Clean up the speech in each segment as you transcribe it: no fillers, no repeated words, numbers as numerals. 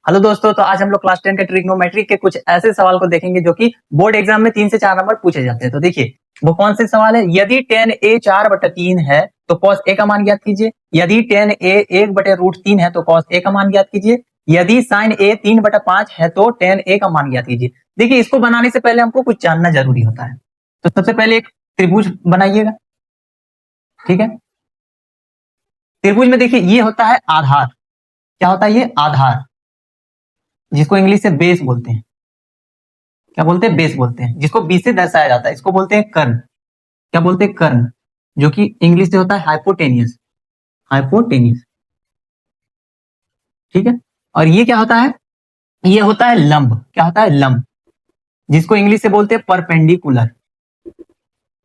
Hello दोस्तों, तो आज हम लोग क्लास 10 के ट्रिग्नोमेट्री के कुछ ऐसे सवाल को देखेंगे जो कि बोर्ड एग्जाम में 3 से 4 नंबर पूछे जाते हैं। तो देखिए वो कौन से सवाल है। यदि tan a 4/3 है तो cos a का मान ज्ञात कीजिए। यदि tan a 1/√3 है तो cos a का मान ज्ञात कीजिए। यदि sin a 3/5 है तो tan a का मान ज्ञात कीजिए। देखिए इसको बनाने से पहले हमको कुछ जानना जरूरी होता है। तो सबसे पहले एक त्रिभुज बनाइएगा, ठीक है। त्रिभुज में देखिए ये होता है आधार। क्या होता है ये? आधार, जिसको इंग्लिश से बेस बोलते हैं। क्या बोलते हैं? बेस बोलते हैं। जिसको बी से दर्शाया जाता है इसको बोलते हैं कर्ण। क्या बोलते हैं? कर्ण, जो कि इंग्लिश से होता है हाइपोटेनियस। हाइपोटेनियस, ठीक है। और ये क्या होता है? ये होता है लंब। क्या होता है? लंब, जिसको इंग्लिश से बोलते हैं परपेंडिकुलर,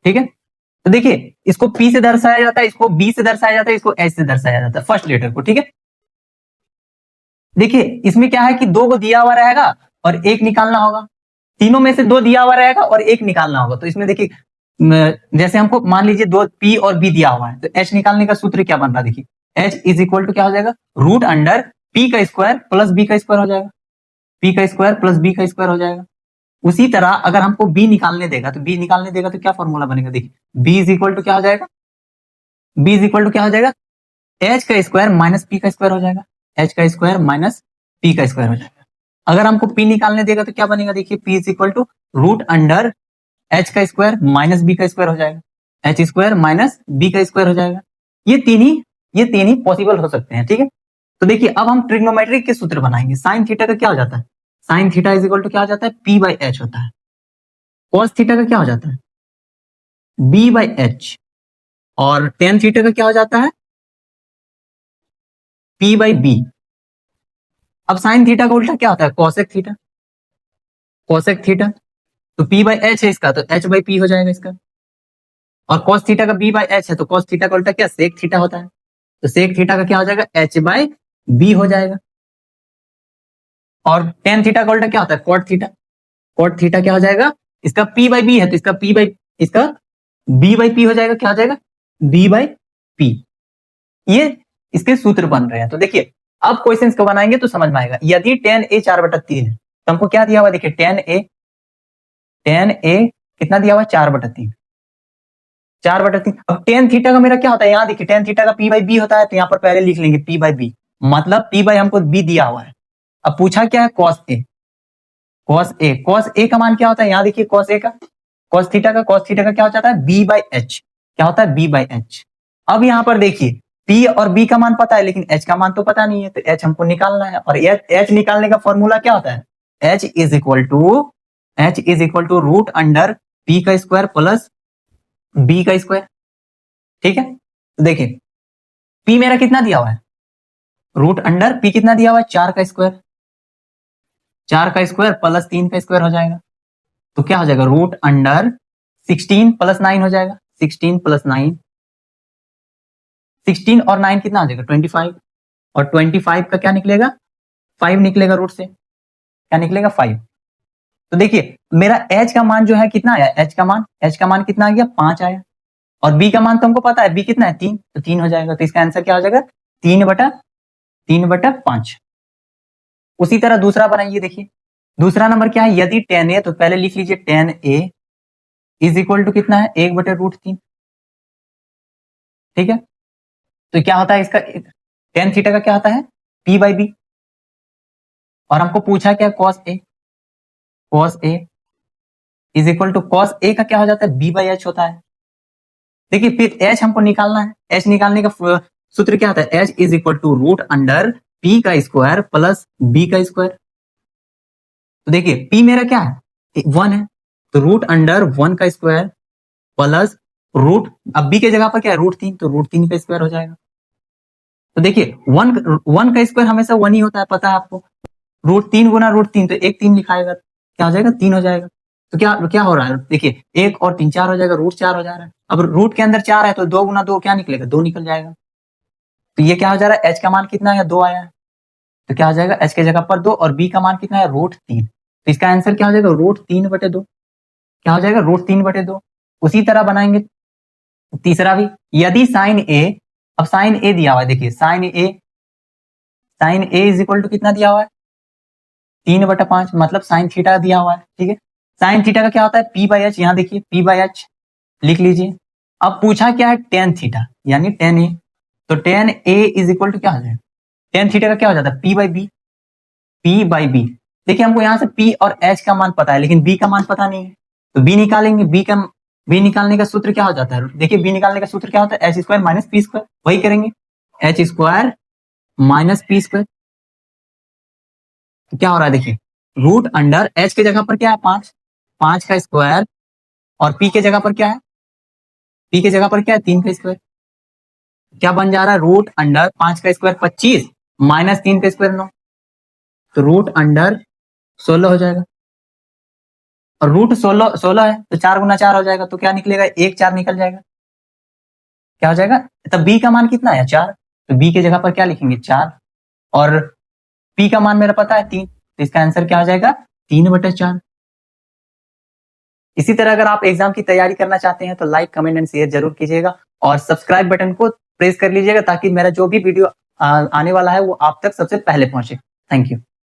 ठीक है। तो देखिए इसको पी से दर्शाया जाता है, इसको बी से दर्शाया जाता है, इसको एच से दर्शाया जाता है, फर्स्ट लेटर को, ठीक है। देखिए इसमें क्या है कि दो को दिया हुआ रहेगा और एक निकालना होगा। तीनों में से दो दिया हुआ रहेगा और एक निकालना होगा। तो इसमें देखिए जैसे हमको मान लीजिए दो पी और बी दिया हुआ है तो एच निकालने का सूत्र क्या बन रहा है? देखिए एच इज इक्वल टू क्या हो जाएगा? रूट अंडर पी का स्क्वायर प्लस बी का स्क्वायर हो जाएगा। पी का स्क्वायर प्लस बी का स्क्वायर हो जाएगा। उसी तरह अगर हमको बी निकालने देगा तो बी निकालने देगा तो क्या फॉर्मूला बनेगा? देखिए बी इज इक्वल टू क्या हो जाएगा? बी इज इक्वल टू क्या हो जाएगा? एच का स्क्वायर माइनस पी का स्क्वायर हो जाएगा। एच का स्क्वायर माइनस पी का स्क्वायर हो जाएगा। अगर हमको पी निकालने देगा तो क्या बनेगा? देखिए P is equal to root under H का स्क्वायर माइनस बी का स्क्वायर हो जाएगा। एच स्क्वायर माइनस बी का स्क्वायर हो जाएगा। ये तीन ही पॉसिबल हो सकते हैं, ठीक है। तो देखिए अब हम ट्रिग्नोमेट्रिक के सूत्र बनाएंगे। साइन थीटा का क्या हो जाता है? Sine theta is equal to क्या हो जाता है? पी बाई एच होता है। कॉस थीटा का क्या हो जाता है? B by H. और टेन थीटा का क्या हो जाता है? P by B. अब साइन थीटा का उल्टा क्या होता है? Cosec theta. कॉसेक थीटा तो पी बाई एच है इसका, तो एच बाई पी हो जाएगा इसका। और कॉस थीटा का बी बाई एच है तो कॉस थीटा का उल्टा क्या? सेक थीटा होता है। तो सेक थीटा का क्या हो जाएगा? एच बाई बी हो जाएगा। और टेन थीटा का उल्टा क्या होता है? Cot theta. कॉट थीटा क्या हो जाएगा? इसका पी बाई बी है तो इसका बी बाई पी हो जाएगा। क्या हो जाएगा? B by P. ये इसके सूत्र बन रहे हैं। तो देखिए अब क्वेश्चंस को बनाएंगे तो समझ में आएगा। यदि टेन ए 4/3 है तो हमको क्या दिया हुआ? देखिए टेन ए कितना दिया हुआ? 4/3। 4/3। अब टेन थीटा का मेरा क्या होता है? यहाँ देखिए टेन थीटा का पी बाई बी होता है तो यहाँ पर पहले लिख लेंगे पी बाई बी। मतलब पी बाई हमको बी दिया हुआ है। अब पूछा क्या है? Cos A. कॉस ए का मान क्या होता है? यहाँ देखिए कॉस ए का, कॉस थीटा का क्या हो जाता है? B by H. क्या होता है? B by H. अब यहाँ पर देखिए पी और बी का मान पता है लेकिन एच का मान तो पता नहीं है, तो एच हमको निकालना है। और एच निकालने का फॉर्मूला क्या होता है? H is equal to root under P का स्क्वायर प्लस बी का स्क्वायर, ठीक है। तो देखिए पी मेरा कितना दिया हुआ है? रूट अंडर पी कितना दिया हुआ है? 4 का स्क्वायर। 4 का स्क्वायर प्लस 3 का स्क्वायर हो जाएगा। तो क्या हो जाएगा? रूट अंडर 16 प्लस 9 हो जाएगा। 16 प्लस 9, 16 और 9 कितना हो जाएगा? 25। और 25 का क्या निकलेगा? 5 निकलेगा रूट से। क्या निकलेगा? 5। तो देखिए मेरा एच का मान जो है कितना आया? एच का मान कितना आ गया? 5 आया। और बी का मान तो हमको पता है, बी कितना है? 3, तो 3 हो जाएगा। तो इसका आंसर क्या हो जाएगा? 3/5। उसी तरह दूसरा बनाइए। देखिए दूसरा नंबर क्या है? यदि टेन ए, तो पहले लिख लीजिए tan A is equal to कितना है? 1/√3, ठीक है। तो क्या होता है इसका? टेन थीटा का क्या होता है? P by B. और हमको पूछा क्या? Cos A is equal to cos A का क्या हो जाता है? बी बाई एच होता है। देखिए फिर एच हमको निकालना है। एच निकालने का सूत्र क्या होता है? H is equal to root under P का स्क्वायर प्लस बी का स्क्वायर। तो देखिए पी मेरा क्या है? 1 है, तो रूट अंडर 1 का स्क्वायर प्लस रूट, अब बी के जगह पर क्या है? √3, तो √3 का स्क्वायर हो जाएगा। तो देखिए 1 का स्क्वायर हमेशा 1 ही होता है, पता है आपको। √3 गुना √3 तो एक 3 लिखाएगा, क्या हो जाएगा? 3 हो जाएगा। तो क्या क्या हो रहा है? देखिए 1 और 3 4 हो जाएगा, √4 हो जा रहा है। अब रूट के अंदर 4 है तो 2 गुना 2 क्या निकलेगा? 2 निकल जाएगा। तो ये क्या हो जा रहा है? एच का मान कितना है? 2 आया है। तो क्या हो जाएगा? एच के जगह पर 2 और बी का मान कितना है? √3। तो इसका आंसर क्या हो जाएगा? √3/2। क्या हो जाएगा? √3/2। उसी तरह बनाएंगे तीसरा भी। यदि साइन ए, अब साइन ए दिया हुआ है, देखिए sine A is equal to कितना दिया हुआ है? 3/5 मतलब साइन थीटा दिया हुआ है, ठीक है। साइन थीटा का क्या होता है, p/h, यहाँ देखिए p/h लिख लीजिए। अब पूछा क्या है, टेन थीटा यानी टेन ए, तो tan A is equal to क्या हो जाएगा, टेन थीटा का क्या हो जाता है, p/b। देखिए हमको यहाँ से p और h का मान पता है लेकिन b का मान पता नहीं है, तो b निकालेंगे। b निकालने का सूत्र क्या हो जाता है, देखिए b निकालने का सूत्र क्या होता है, h² माइनस p स्क्वायर, वही करेंगे h² माइनस p स्क्वायर। तो क्या हो रहा है, देखिए रूट अंडर h के जगह पर क्या है 5, 5 का स्क्वायर, और p के जगह पर क्या है, p के जगह पर क्या है 3 का स्क्वायर। क्या बन जा रहा है, रूट अंडर 5 का स्क्वायर 25 माइनस 3 का स्क्वायर 9, तो रूट अंडर 16 हो जाएगा। और रूट 16 है तो 4 गुना 4 हो जाएगा, तो क्या निकलेगा, 1 4 निकल जाएगा। क्या हो जाएगा, तब b का मान कितना है 4, तो b के जगह पर क्या लिखेंगे 4, और p का मान मेरा पता है 3, तो इसका आंसर क्या हो जाएगा 3/4। इसी तरह अगर आप एग्जाम की तैयारी करना चाहते हैं तो लाइक कमेंट एंड शेयर जरूर कीजिएगा, और सब्सक्राइब बटन को प्रेस कर लीजिएगा ताकि मेरा जो भी वीडियो आने वाला है वो आप तक सबसे पहले पहुंचे। Thank you.